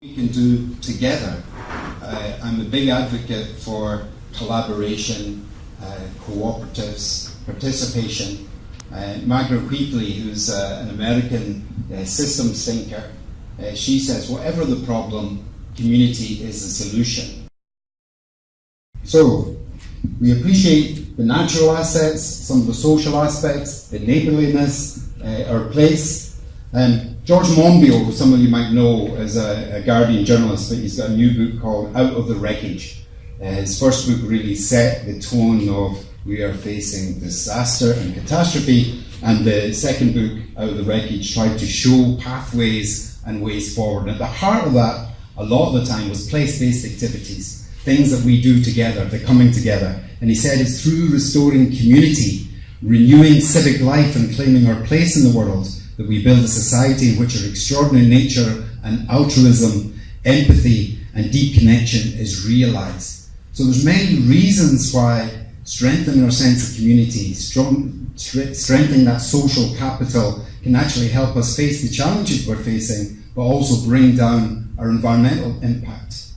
We can do together. I'm a big advocate for collaboration, cooperatives, participation. Margaret Wheatley, who's an American systems thinker, she says whatever the problem, community is the solution. So we appreciate the natural assets, some of the social aspects, the neighbourliness, our place. George Monbiot, who some of you might know, is a Guardian journalist, but he's got a new book called Out of the Wreckage. His first book really set the tone of we are facing disaster and catastrophe, and the second book, Out of the Wreckage, tried to show pathways and ways forward. And at the heart of that, a lot of the time, was place-based activities, things that we do together, they're coming together. And he said it's through restoring community, renewing civic life and claiming our place in the world, that we build a society in which our extraordinary nature and altruism, empathy and deep connection is realised. So there's many reasons why strengthening our sense of community, strengthening that social capital can actually help us face the challenges we're facing, but also bring down our environmental impact.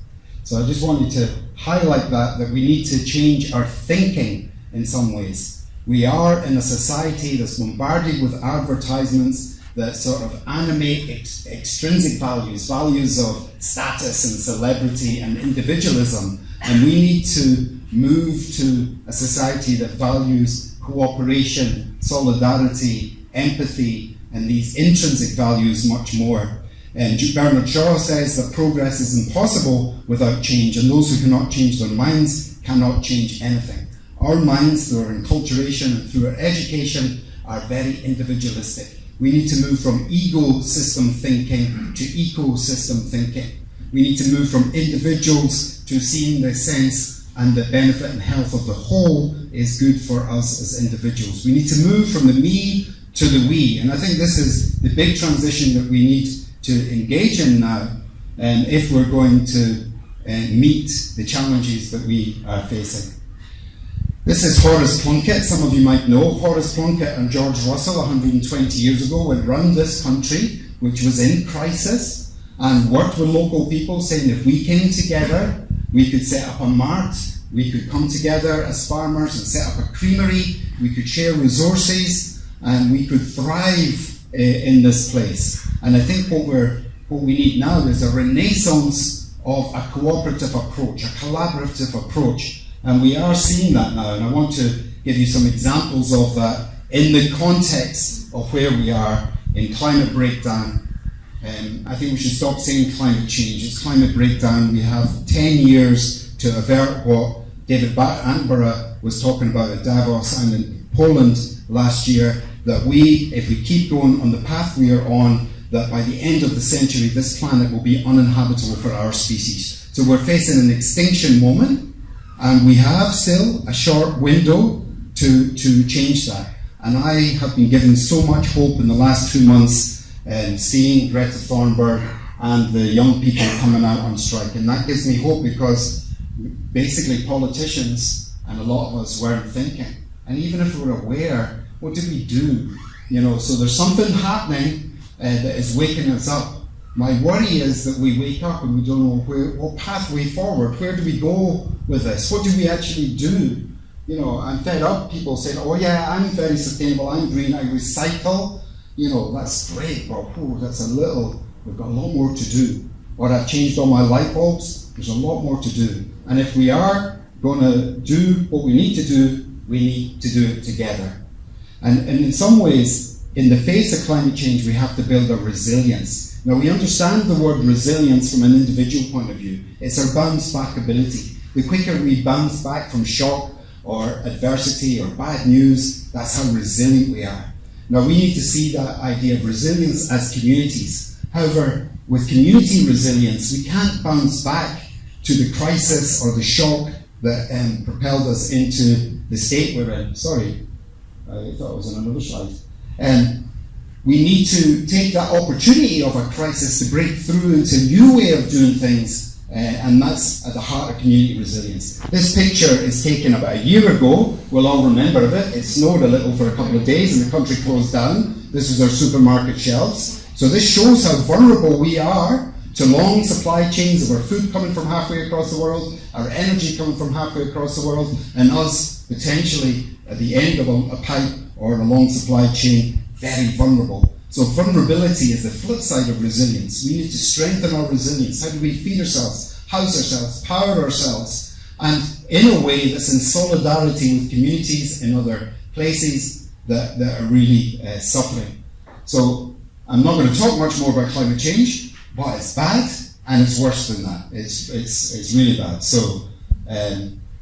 So I just wanted to highlight that we need to change our thinking in some ways. We are in a society that's bombarded with advertisements that sort of animate extrinsic values, values of status and celebrity and individualism. And we need to move to a society that values cooperation, solidarity, empathy, and these intrinsic values much more. And Bernard Shaw says that progress is impossible without change, and those who cannot change their minds cannot change anything. Our minds, through our enculturation and through our education, are very individualistic. We need to move from ego-system thinking to ecosystem thinking. We need to move from individuals to seeing the sense and the benefit and health of the whole is good for us as individuals. We need to move from the me to the we. And I think this is the big transition that we need to engage in now, if we're going to meet the challenges that we are facing. This is Horace Plunkett. Some of you might know Horace Plunkett and George Russell 120 years ago went round this country, which was in crisis, and worked with local people, saying if we came together, we could set up a mart, we could come together as farmers and set up a creamery, we could share resources, and we could thrive in this place. And I think what we need now is a renaissance of a cooperative approach, a collaborative approach. And we are seeing that now, and I want to give you some examples of that in the context of where we are in climate breakdown. I think we should stop saying climate change. It's climate breakdown. We have 10 years to avert what David Attenborough was talking about at Davos and in Poland last year, that if we keep going on the path we are on, that by the end of the century, this planet will be uninhabitable for our species. So we're facing an extinction moment, and we have still a short window to change that. And I have been given so much hope in the last 2 months, seeing Greta Thunberg and the young people coming out on strike. And that gives me hope, because basically politicians and a lot of us weren't thinking. And even if we're aware, what did we do? So there's something happening that is waking us up. My worry is that we wake up and we don't know what pathway forward. Where do we go with this? What do we actually do? I'm fed up. People say, oh yeah, I'm very sustainable, I'm green, I recycle. That's great, but we've got a lot more to do. Or I've changed all my light bulbs, there's a lot more to do. And if we are going to do what we need to do, we need to do it together. And in some ways, in the face of climate change, we have to build a resilience. Now, we understand the word resilience from an individual point of view. It's our bounce back ability. The quicker we bounce back from shock or adversity or bad news, that's how resilient we are. Now, we need to see that idea of resilience as communities. However, with community resilience, we can't bounce back to the crisis or the shock that propelled us into the state we're in. Sorry, I thought it was on another slide. We need to take that opportunity of a crisis to break through into a new way of doing things, and that's at the heart of community resilience. This picture is taken about a year ago. We'll all remember of it. It snowed a little for a couple of days and the country closed down. This was our supermarket shelves. So this shows how vulnerable we are to long supply chains of our food coming from halfway across the world, our energy coming from halfway across the world, and us potentially at the end of a pipe or a long supply chain, very vulnerable. So vulnerability is the flip side of resilience. We need to strengthen our resilience. How do we feed ourselves, house ourselves, power ourselves, and in a way that's in solidarity with communities in other places that are really suffering. So I'm not going to talk much more about climate change, but it's bad and it's worse than that. It's really bad. So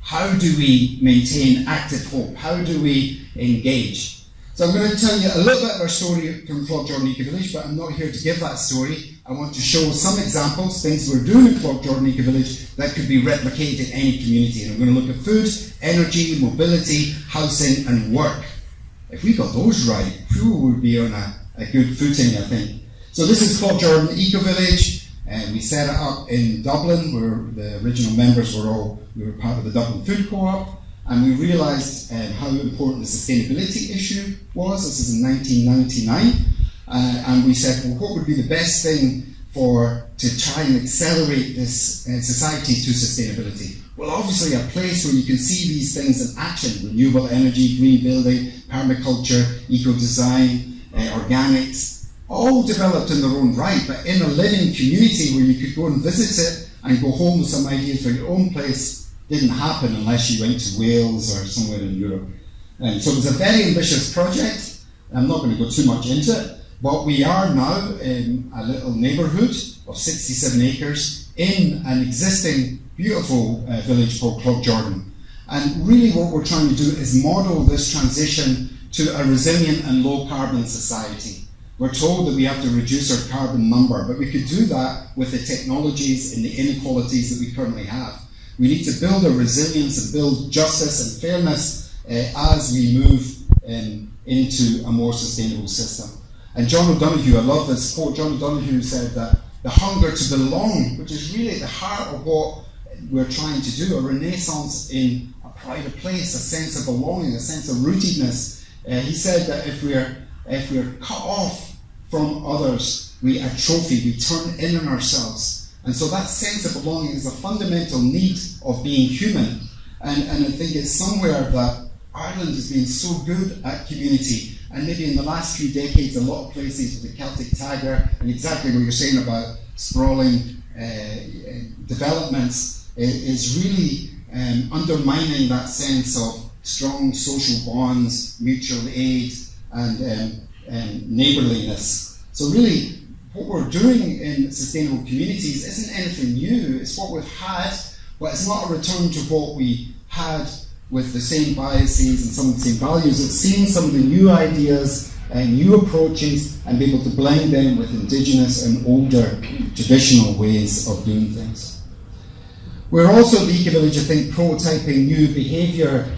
how do we maintain active hope? How do we engage? So I'm going to tell you a little bit of our story from Clough-Jordan Eco-Village, but I'm not here to give that story. I want to show some examples, things we're doing in Clough-Jordan Eco-Village that could be replicated in any community. And I'm going to look at food, energy, mobility, housing and work. If we got those right, we would be on a good footing, I think. So this is Clough-Jordan Eco-Village, and we set it up in Dublin, where the original members we were part of the Dublin Food Co-op. And we realised how important the sustainability issue was. This is in 1999. And we said, well, what would be the best thing to try and accelerate this society to sustainability? Well, obviously a place where you can see these things in action: renewable energy, green building, permaculture, eco-design, organics, all developed in their own right, but in a living community where you could go and visit it and go home with some ideas for your own place. Didn't happen unless you went to Wales or somewhere in Europe. So it was a very ambitious project. I'm not going to go too much into it, but we are now in a little neighbourhood of 67 acres in an existing beautiful village called Clough-Jordan. And really what we're trying to do is model this transition to a resilient and low carbon society. We're told that we have to reduce our carbon number, but we could do that with the technologies and the inequalities that we currently have. We need to build a resilience and build justice and fairness as we move into a more sustainable system. And John O'Donoghue, I love this quote. John O'Donoghue said that the hunger to belong, which is really at the heart of what we're trying to do, a renaissance in a pride of place, a sense of belonging, a sense of rootedness. He said that if we're cut off from others, we atrophy, we turn in on ourselves. And so that sense of belonging is a fundamental need of being human. And I think it's somewhere that Ireland has been so good at community. And maybe in the last few decades, a lot of places with the Celtic Tiger and exactly what you're saying about sprawling developments is really undermining that sense of strong social bonds, mutual aid, and neighbourliness. So really, what we're doing in sustainable communities isn't anything new. It's what we've had, but it's not a return to what we had with the same biases and some of the same values. It's seeing some of the new ideas and new approaches and be able to blend them with indigenous and older traditional ways of doing things. We're also at the Eco-Village, I think, prototyping new behaviour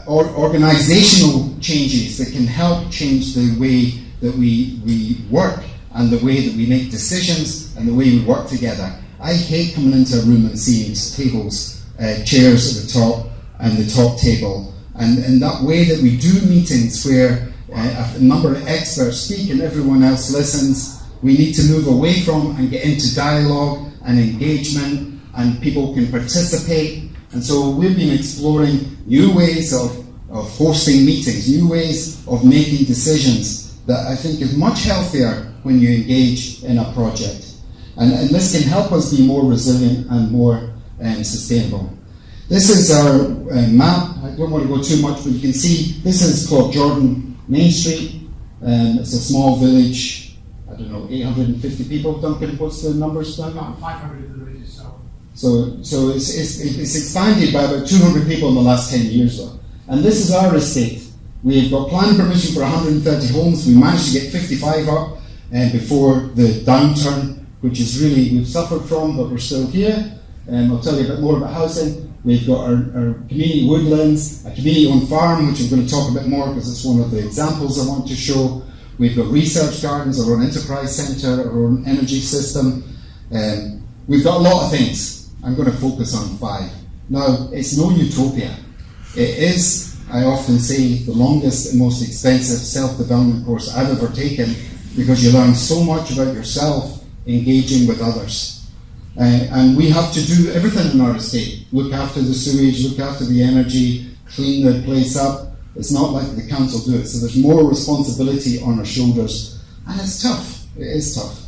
or organisational changes that can help change the way that we work and the way that we make decisions and the way we work together. I hate coming into a room and seeing tables, chairs at the top and the top table, and that way that we do meetings where a number of experts speak and everyone else listens. We need to move away from and get into dialogue and engagement, and people can participate. And so we've been exploring new ways of hosting meetings, new ways of making decisions that I think is much healthier when you engage in a project. And this can help us be more resilient and more sustainable. This is our map. I don't want to go too much, but you can see this is Clough-Jordan Main Street. It's a small village, I don't know, 850 people. Duncan, what's the numbers down? About 500 in the village itself. So it's expanded by about 200 people in the last 10 years though. And this is our estate. We've got planning permission for 130 homes. We managed to get 55 up before the downturn, which is really we've suffered from, but we're still here. I'll tell you a bit more about housing. We've got our community woodlands, a community-owned farm, which I'm going to talk a bit more because it's one of the examples I want to show. We've got research gardens, our own enterprise centre, our own energy system. We've got a lot of things. I'm going to focus on 5. Now, it's no utopia. It is, I often say, the longest and most expensive self-development course I've ever taken, because you learn so much about yourself engaging with others. And we have to do everything in our estate. Look after the sewage, look after the energy, clean the place up. It's not like the council do it. So there's more responsibility on our shoulders. And it's tough. It is tough.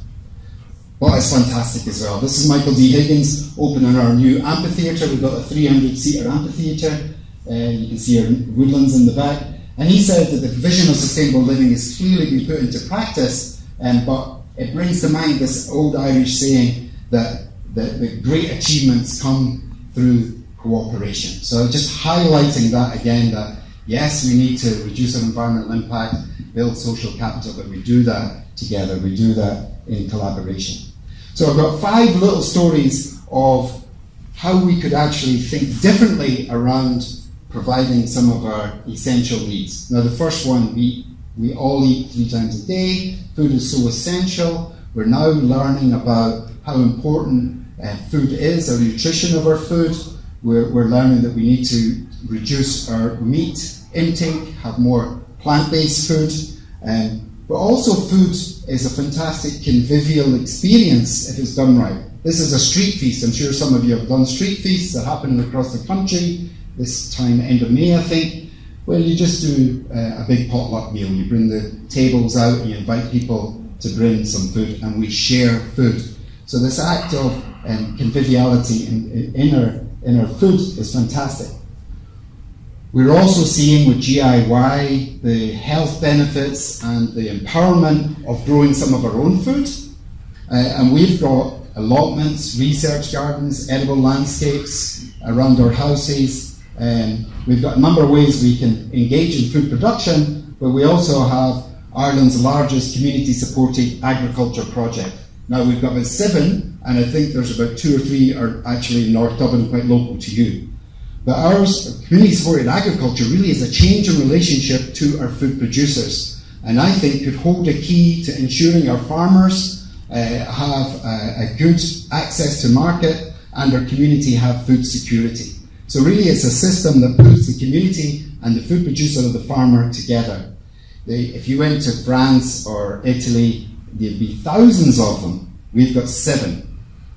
But it's fantastic as well. This is Michael D Higgins opening our new amphitheatre. We've got a 300-seater amphitheatre. You can see our woodlands in the back. And he said that the vision of sustainable living is clearly being put into practice, but it brings to mind this old Irish saying that the great achievements come through cooperation. So just highlighting that again, that yes, we need to reduce our environmental impact, build social capital, but we do that together, we do that in collaboration. So I've got 5 little stories of how we could actually think differently around providing some of our essential needs. Now the first one, we all eat 3 times a day. Food is so essential. We're now learning about how important food is, our nutrition of our food. We're learning that we need to reduce our meat intake, have more plant-based food. But also food is a fantastic convivial experience if it's done right. This is a street feast. I'm sure some of you have done street feasts that happen across the country. This time, end of May, I think, where you just do a big potluck meal. You bring the tables out and you invite people to bring some food, and we share food. So this act of conviviality in our food is fantastic. We're also seeing with GIY the health benefits and the empowerment of growing some of our own food. And we've got allotments, research gardens, edible landscapes around our houses. We've got a number of ways we can engage in food production, but we also have Ireland's largest community-supported agriculture project. Now we've got about 7, and I think there's about 2 or 3 are actually in North Dublin, quite local to you. But ours, community-supported agriculture, really is a change in relationship to our food producers, and I think could hold a key to ensuring our farmers have a good access to market and our community have food security. So really it's a system that puts the community and the food producer or the farmer together. If you went to France or Italy, there'd be thousands of them. We've got 7.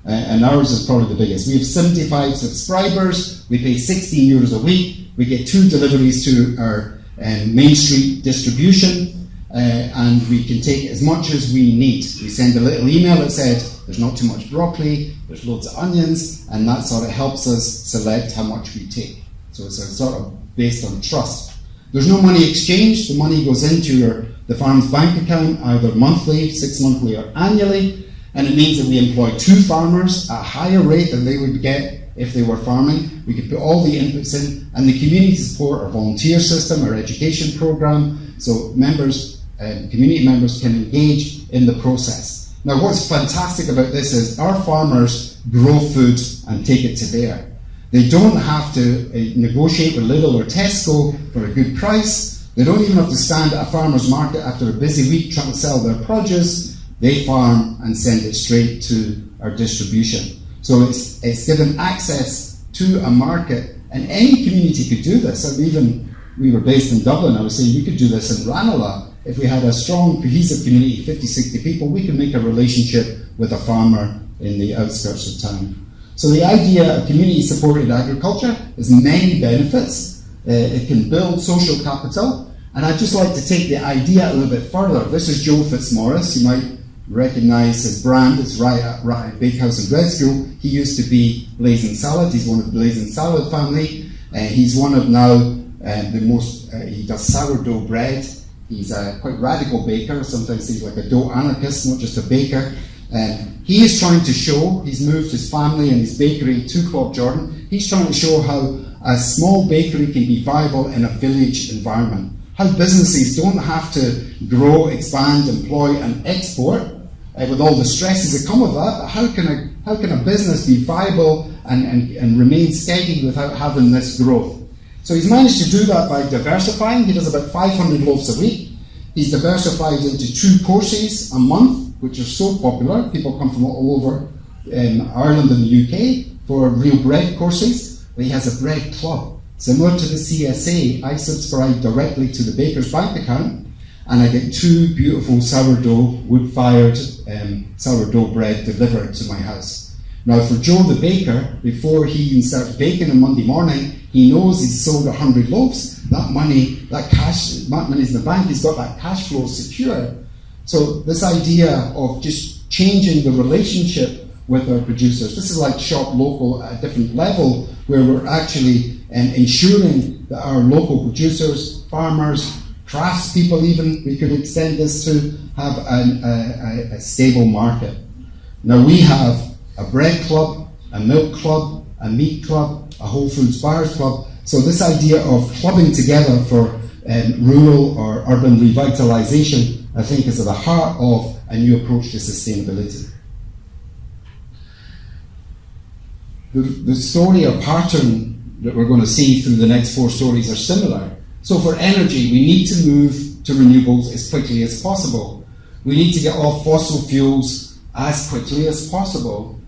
And ours is probably the biggest. We have 75 subscribers, we pay €16 a week, we get 2 deliveries to our Main Street distribution, and we can take as much as we need. We send a little email that said, there's not too much broccoli, there's loads of onions, and that sort of helps us select how much we take. So it's a sort of based on trust. There's no money exchange. The money goes into the farm's bank account either monthly, 6 monthly, or annually, and it means that we employ 2 farmers at a higher rate than they would get if they were farming. We could put all the inputs in, and the community support our volunteer system, our education program, so members, community members can engage in the process. Now what's fantastic about this is our farmers grow food and take it to there. They don't have to negotiate with Lidl or Tesco for a good price. They don't even have to stand at a farmer's market after a busy week trying to sell their produce. They farm and send it straight to our distribution. So it's given access to a market, and any community could do this. And even we were based in Dublin, I was saying you could do this in Ranelagh. If we had a strong, cohesive community, 50, 60 people, we could make a relationship with a farmer in the outskirts of town. So the idea of community-supported agriculture has many benefits. It can build social capital, and I'd just like to take the idea a little bit further. This is Joe Fitzmaurice. You might recognise his brand. It's Ryan Bakehouse and Bread School. He used to be Blazing Salad. He's one of the Blazing Salad family. He's one of now the most, he does sourdough bread. He's a quite radical baker. Sometimes he's like a dough anarchist, not just a baker. He is trying to show, he's moved his family and his bakery to Clough-Jordan. He's trying to show how a small bakery can be viable in a village environment. How businesses don't have to grow, expand, employ and export with all the stresses that come with that. But how can a business be viable and remain steady without having this growth? So he's managed to do that by diversifying. He does about 500 loaves a week. He's diversified into 2 courses a month, which are so popular. People come from all over Ireland and the UK for real bread courses. But he has a bread club. Similar to the CSA, I subscribe directly to the baker's bank account, and I get 2 beautiful sourdough, wood-fired sourdough bread delivered to my house. Now for Joe the baker, before he even starts baking on Monday morning, he knows he's sold 100 loaves. That money's in the bank, he's got that cash flow secure. So this idea of just changing the relationship with our producers, this is like shop local at a different level, where we're actually ensuring that our local producers, farmers, craftspeople even, we could extend this to, have a stable market. Now we have a bread club, a milk club, a meat club, a Whole Foods Buyers Club. So this idea of clubbing together for rural or urban revitalisation, I think, is at the heart of a new approach to sustainability. The story or pattern that we're going to see through the next 4 stories are similar. So for energy, we need to move to renewables as quickly as possible. We need to get off fossil fuels as quickly as possible.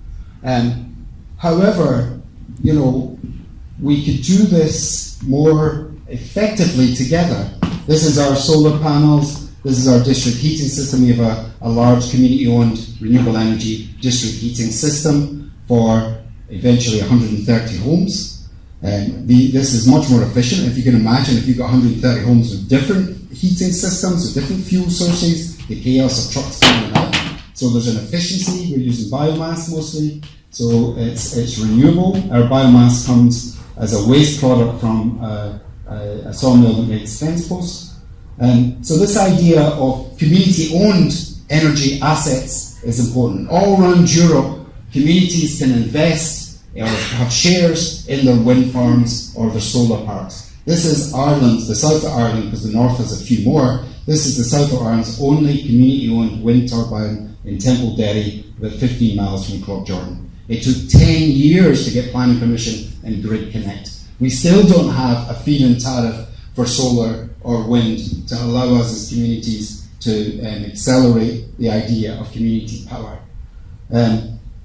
However, we could do this more effectively together. This is our solar panels. This is our district heating system. We have a large community-owned renewable energy district heating system for eventually 130 homes. This is much more efficient. If you can imagine, if you've got 130 homes with different heating systems, with different fuel sources, the chaos of trucks coming out. So there's an efficiency. We're using biomass mostly. So it's renewable. Our biomass comes as a waste product from a sawmill that makes fence posts. So this idea of community-owned energy assets is important. All around Europe, communities can invest or have shares in their wind farms or their solar parks. This is Ireland, the south of Ireland, because the north has a few more. This is the south of Ireland's only community-owned wind turbine in Kildare, about 15 miles from Clough-Jordan. It took 10 years to get planning permission and grid connect. We still don't have a feed-in tariff for solar or wind to allow us as communities to accelerate the idea of community power.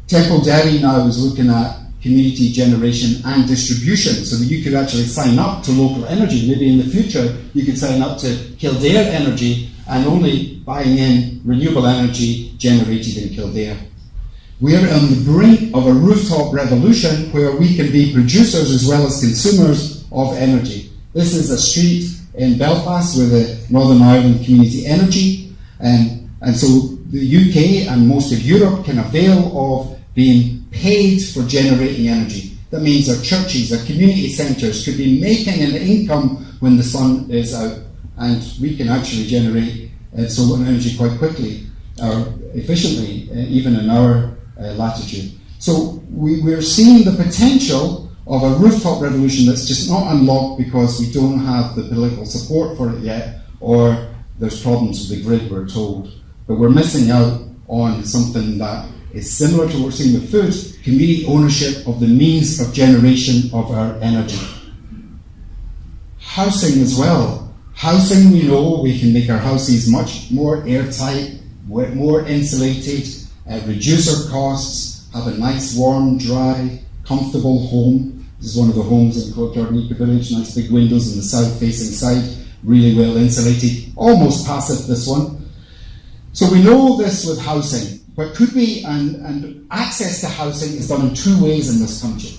Kildare now is looking at community generation and distribution, so that you could actually sign up to local energy. Maybe in the future you could sign up to Kildare Energy and only buying in renewable energy generated in Kildare. We are on the brink of a rooftop revolution where we can be producers as well as consumers of energy. This is a street in Belfast with the Northern Ireland Community Energy, and so the UK and most of Europe can avail of being paid for generating energy. That means our churches, our community centres could be making an income when the sun is out, and we can actually generate solar energy quite quickly or efficiently, even in our latitude. So we're seeing the potential of a rooftop revolution that's just not unlocked because we don't have the political support for it yet, or there's problems with the grid, we're told. But we're missing out on something that is similar to what we're seeing with food, community ownership of the means of generation of our energy. Housing as well. Housing, we know we can make our houses much more airtight, more insulated, reduce our costs, have a nice, warm, dry, comfortable home. This is one of the homes in Clough-Jordan Eco Village, nice big windows on the south-facing side, really well insulated, almost passive, this one. So we know this with housing. But could we, and access to housing is done in 2 ways in this country.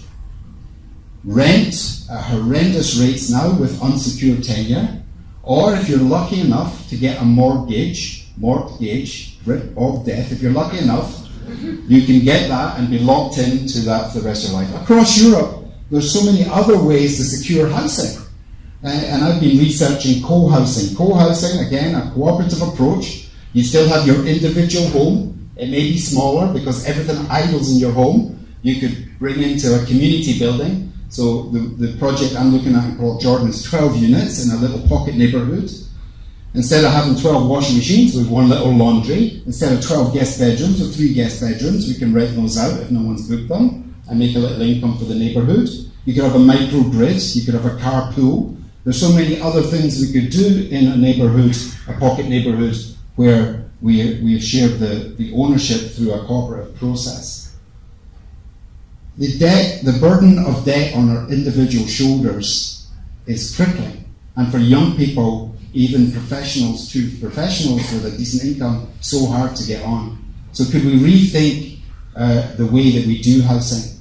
Rent at horrendous rates now with unsecured tenure, or if you're lucky enough to get a mortgage, writ of death, if you're lucky enough, you can get that and be locked into that for the rest of your life. Across Europe, there's so many other ways to secure housing. And I've been researching co-housing. Co-housing, again, a cooperative approach. You still have your individual home. It may be smaller because everything idles in your home. You could bring into a community building. So the project I'm looking at in Clough-Jordan is 12 units in a little pocket neighbourhood. Instead of having 12 washing machines with one little laundry, instead of 12 guest bedrooms or 3 guest bedrooms, we can rent those out if no one's booked them and make a little income for the neighbourhood. You could have a microgrid, you could have a carpool. There's so many other things we could do in a neighbourhood, a pocket neighbourhood, where we have shared the ownership through a cooperative process. The burden of debt on our individual shoulders is crippling. And for young people, even professionals to professionals with a decent income so hard to get on. So could we rethink the way that we do housing?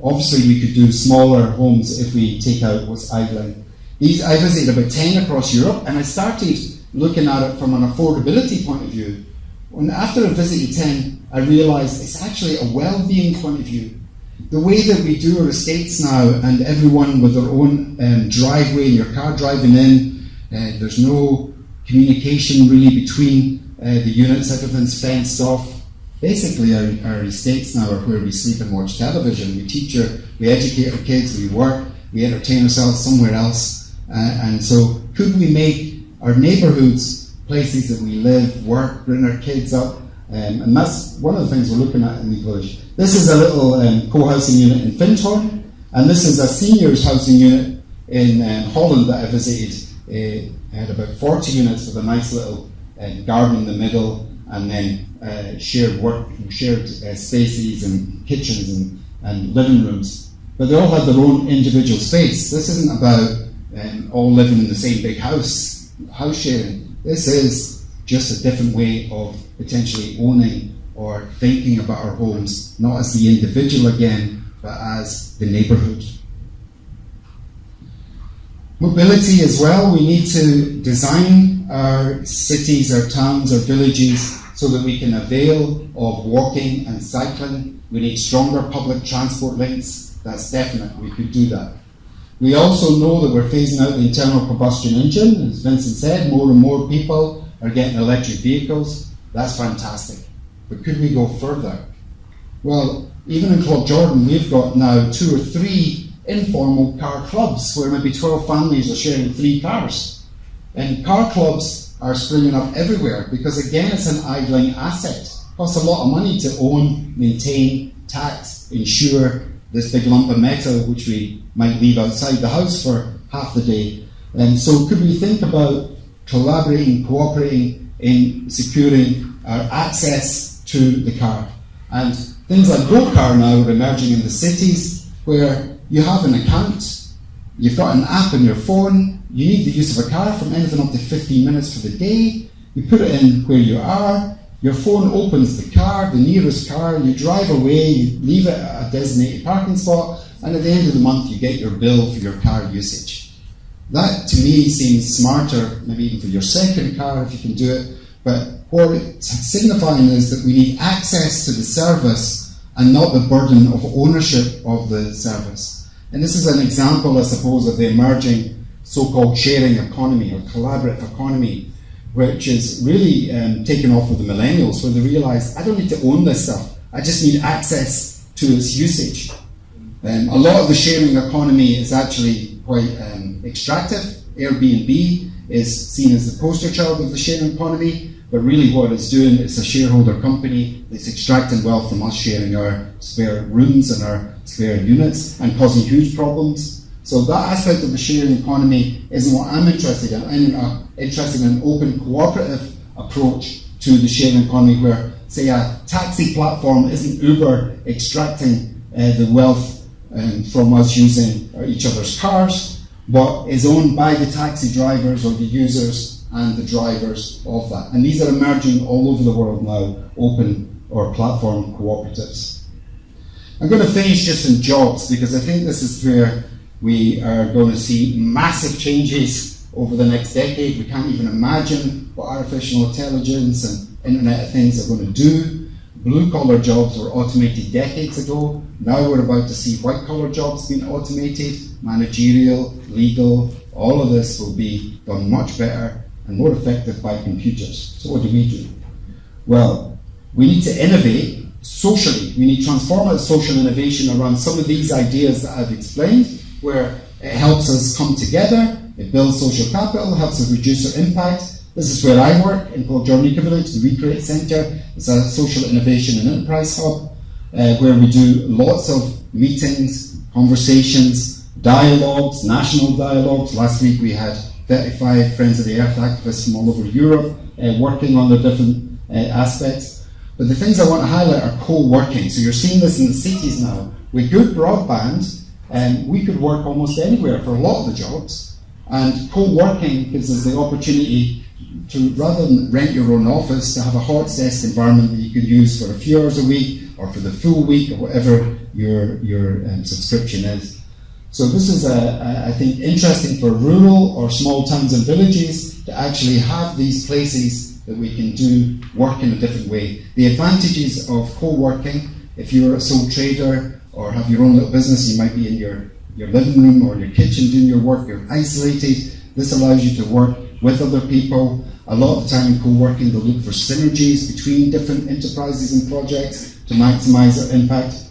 Obviously we could do smaller homes if we take out what's idling. I visited about 10 across Europe, and I started looking at it from an affordability point of view. And after I visited 10, I realised it's actually a well-being point of view. The way that we do our estates now, and everyone with their own driveway, and your car driving in, there's no communication really between the units, everything's fenced off. Basically, our estates now are where we sleep and watch television. We educate our kids, we work, we entertain ourselves somewhere else. And so, could we make our neighbourhoods places that we live, work, bring our kids up? And that's one of the things we're looking at in the village. This is a little co-housing unit in Findhorn, and this is a seniors housing unit in Holland that I visited. It had about 40 units with a nice little garden in the middle, and then shared spaces and kitchens and living rooms. But they all had their own individual space. This isn't about all living in the same big house sharing. This is just a different way of potentially owning or thinking about our homes, not as the individual again, but as the neighbourhood. Mobility as well. We need to design our cities, our towns, our villages so that we can avail of walking and cycling. We need stronger public transport links. That's definite. We could do that. We also know that we're phasing out the internal combustion engine. As Vincent said, more and more people are getting electric vehicles. That's fantastic. But could we go further? Well, even in Jordan, we've got now 2 or 3 informal car clubs where maybe 12 families are sharing 3 cars. And car clubs are springing up everywhere because, again, it's an idling asset. It costs a lot of money to own, maintain, tax, insure this big lump of metal which we might leave outside the house for half the day. And so could we think about collaborating, cooperating in securing our access to the car? And things like GoCar now are emerging in the cities where you have an account, you've got an app on your phone, you need the use of a car from anything up to 15 minutes for the day, you put it in where you are, your phone opens the car, the nearest car, you drive away, you leave it at a designated parking spot, and at the end of the month you get your bill for your car usage. That to me seems smarter, maybe even for your second car if you can do it, but what it's signifying is that we need access to the service and not the burden of ownership of the service. And this is an example, I suppose, of the emerging so-called sharing economy or collaborative economy, which is really taken off with the millennials, where they realise, I don't need to own this stuff, I just need access to its usage. A lot of the sharing economy is actually quite extractive. Airbnb is seen as the poster child of the sharing economy, but really what it's doing is a shareholder company that's extracting wealth from us sharing our spare rooms and our spare units and causing huge problems. So that aspect of the sharing economy isn't what I'm interested in. I'm interested in an open, cooperative approach to the sharing economy where, say, a taxi platform isn't Uber extracting the wealth from us using each other's cars, but is owned by the taxi drivers or the users and the drivers of that. And these are emerging all over the world now, open or platform cooperatives. I'm going to finish just in jobs because I think this is where we are going to see massive changes over the next decade. We can't even imagine what artificial intelligence and Internet of Things are going to do. Blue-collar jobs were automated decades ago. Now we're about to see white-collar jobs being automated, managerial, legal. All of this will be done much better and more effective by computers. So what do? Well, we need to innovate socially. We need transformative social innovation around some of these ideas that I've explained, where it helps us come together, it builds social capital, helps us reduce our impact. This is where I work in Kildare Village, the Recreate Centre. It's a social innovation and enterprise hub where we do lots of meetings, conversations, dialogues, national dialogues. Last week we had 35 Friends of the Earth activists from all over Europe working on the different aspects. But the things I want to highlight are co-working. So you're seeing this in the cities now. With good broadband, we could work almost anywhere for a lot of the jobs. And co-working gives us the opportunity to, rather than rent your own office, to have a hot desk environment that you could use for a few hours a week or for the full week or whatever your subscription is. So this is, I think, interesting for rural or small towns and villages to actually have these places that we can do work in a different way. The advantages of co-working, if you're a sole trader or have your own little business, you might be in your living room or your kitchen doing your work, you're isolated. This allows you to work with other people. A lot of the time in co-working, they'll look for synergies between different enterprises and projects to maximise their impact.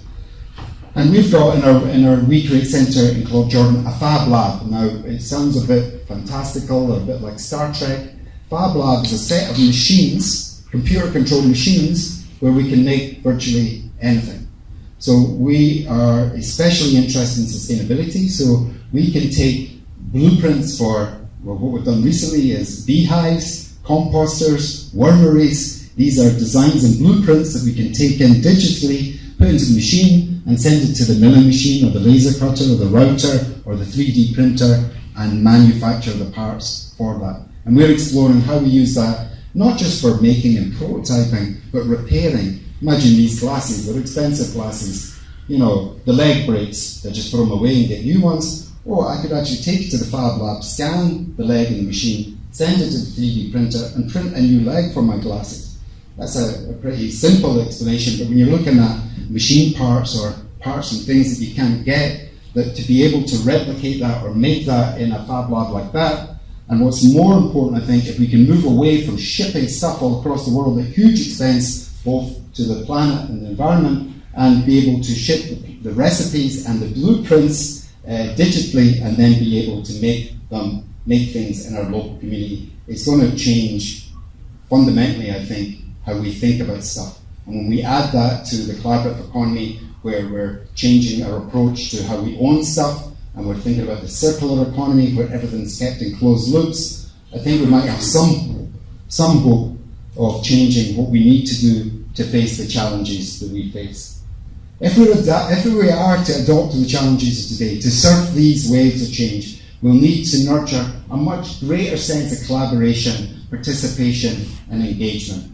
And we've got in our We Create Centre in Claude Jordan a Fab Lab. Now, it sounds a bit fantastical or a bit like Star Trek. Fab Lab is a set of machines, computer-controlled machines, where we can make virtually anything. So we are especially interested in sustainability, so we can take blueprints for, well, what we've done recently is beehives, composters, wormeries. These are designs and blueprints that we can take in digitally, put into the machine, and send it to the milling machine or the laser cutter or the router or the 3D printer and manufacture the parts for that. And we're exploring how we use that, not just for making and prototyping, but repairing. Imagine these glasses, they're expensive glasses. You know, the leg breaks, they just throw them away and get new ones. Or I could actually take it to the Fab Lab, scan the leg in the machine, send it to the 3D printer and print a new leg for my glasses. That's a pretty simple explanation, but when you're looking at machine parts or parts and things that you can't get, that to be able to replicate that or make that in a Fab Lab like that. And what's more important, I think, if we can move away from shipping stuff all across the world at huge expense, both to the planet and the environment, and be able to ship the recipes and the blueprints digitally and then be able to make things in our local community, it's going to change fundamentally, I think, how we think about stuff. And when we add that to the collaborative economy, where we're changing our approach to how we own stuff, and we're thinking about the circular economy where everything's kept in closed loops, I think we might have some hope of changing what we need to do to face the challenges that we face. If we are to adopt the challenges of today, to surf these waves of change, we'll need to nurture a much greater sense of collaboration, participation, and engagement.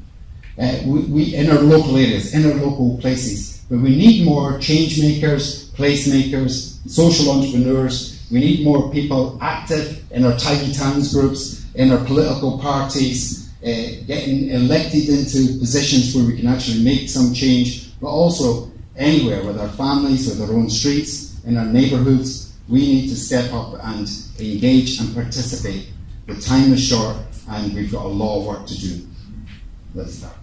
We in our local areas, in our local places, but we need more change makers, placemakers, social entrepreneurs. We need more people active in our tiny towns groups, in our political parties, getting elected into positions where we can actually make some change, but also anywhere with our families, with our own streets, in our neighbourhoods. We need to step up and engage and participate. The time is short and we've got a lot of work to do. Let's start.